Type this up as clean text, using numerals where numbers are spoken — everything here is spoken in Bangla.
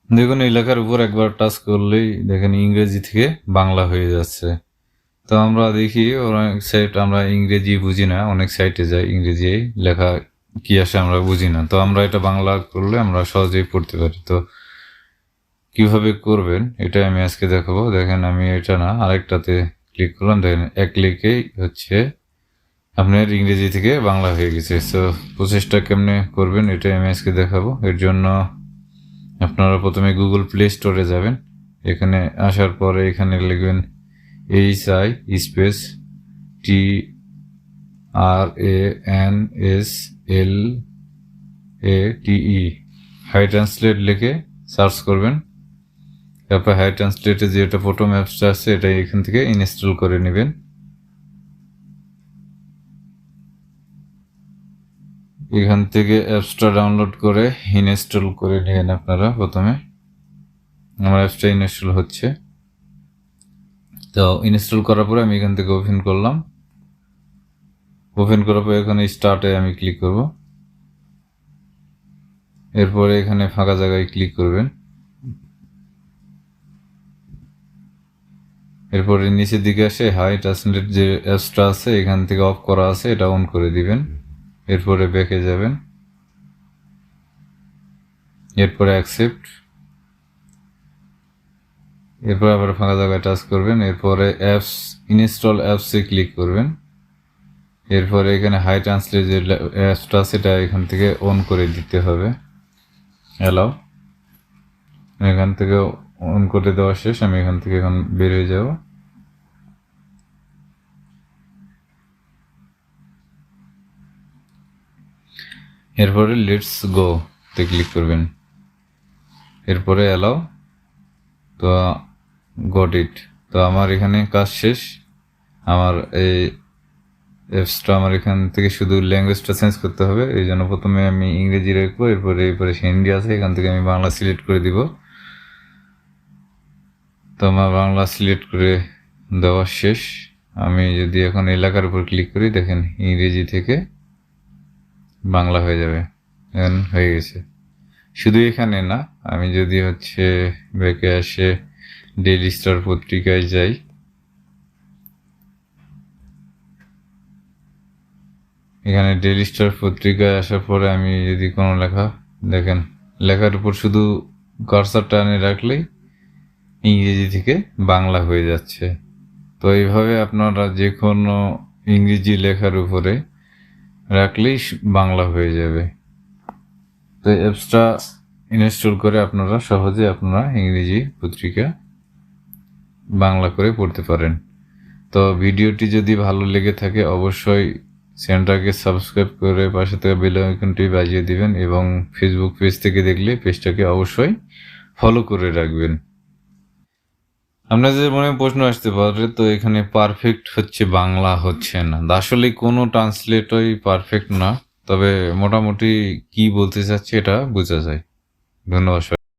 দেখুন এই লেখার উপর একবার টাচ করলেই দেখেন ইংরেজি থেকে বাংলা হয়ে যাচ্ছে। তো আমরা দেখি অনেক সাইট আমরা ইংরেজি বুঝি না, অনেক সাইটে যাই ইংরেজি লেখা কি আসে আমরা বুঝি না, তো আমরা এটা বাংলা করলে আমরা সহজেই পড়তে পারি। তো কিভাবে করবেন এটা আমি আজকে দেখাবো। দেখেন আমি এটা না আরেকটাতে ক্লিক করলাম, দেখেন এক ক্লিকেই হচ্ছে আপনার ইংরেজি থেকে বাংলা হয়ে গেছে। তো প্রসেসটা কেমনে করবেন এটা আমি আজকে দেখাবো। এর জন্য আপনারা প্রথমে গুগল প্লে স্টোরে যাবেন, এখানে আসার পরে এখানে লিখবেন HI space TRANSLATE hi translate লিখে সার্চ করবেন। তারপর হাই ট্রান্সলেটে যেটা ফটো ম্যাপসটা আছে এটা এখান থেকে ইনস্টল করে নেবেন। এখান থেকে অ্যাপসটা ডাউনলোড করে ইনস্টল করে নেবেন আপনারা। প্রথমে আমার অ্যাপসটা ইনস্টল হচ্ছে, তো ইনস্টল করার পরে আমি এখান থেকে ওপেন করলাম। ওপেন করার পরে এখানে স্টার্টে আমি ক্লিক করব। এরপরে এখানে ফাঁকা জায়গায় ক্লিক করবেন। এরপরে নিচের দিকে আসে হাই ট্রান্সলেট যে অ্যাপসটা আছে এখান থেকে অফ করা আছে, এটা অন করে দিবেন। এরপরে ব্যাকে যাবেন, এরপরে অ্যাকসেপ্ট, এরপর আবার ফাঁকা জায়গায় টাচ করবেন। এরপরে অ্যাপস ইনস্টল অ্যাপসে ক্লিক করবেন। এরপরে এখানে হাই ট্রান্সলেট যে অ্যাপসটা আছে এটা এখান থেকে অন করে দিতে হবে, অ্যালাও। এখান থেকে অন করে দেওয়া শেষ, আমি এখান থেকে এখন বের হয়ে যাব। এরপরে লেটস গো তে ক্লিক করবেন, এরপরে অ্যালাও। তো গট ইট। তো আমার এখানে কাজ শেষ। আমার এই অ্যাপসটা আমার এখান থেকে শুধু ল্যাঙ্গুয়েজটা চেঞ্জ করতে হবে, এই জন্য প্রথমে আমি ইংরেজি রাখবো, এরপরে হিন্দি আছে এখান থেকে আমি বাংলা সিলেক্ট করে দিব। তো আমার বাংলা সিলেক্ট করে দেওয়া শেষ। আমি যদি এখন এলাকার উপর ক্লিক করি দেখেন ইংরেজি থেকে বাংলা হয়ে যাবে, এখন হয়ে গেছে। শুধু এখানে না, আমি যদি হচ্ছে ব্যাকে আসে ডেইলি স্টার পত্রিকায় যাই, এখানে ডেইলি স্টার পত্রিকায় আসার পরে আমি যদি কোনো লেখা দেখেন লেখার উপর শুধু কার্সারটা এনে রাখলেই ইংরেজি থেকে বাংলা হয়ে যাচ্ছে। তো এইভাবে আপনারা যে কোনো ইংরেজি লেখার উপরে রাখলেই বাংলা হয়ে যাবে। তো অ্যাপসটা ইনস্টল করে আপনারা সহজে আপনারা ইংরেজি পত্রিকা বাংলা করে পড়তে পারেন। তো ভিডিওটি যদি ভালো লেগে থাকে অবশ্যই চ্যানেলটাকে সাবস্ক্রাইব করে পাশে থেকে বেল আইকনটি বাজিয়ে দিবেন, এবং ফেসবুক পেজ থেকে দেখলে পেজটাকে অবশ্যই ফলো করে রাখবেন। আপনাদের মনে প্রশ্ন আসতে পারে তো এখানে পারফেক্ট হচ্ছে বাংলা হচ্ছে না, আসলে কোনো ট্রান্সলেটই পারফেক্ট না, তবে মোটামুটি কি বলতে চাচ্ছে এটা বোঝা যায়। ধন্যবাদ।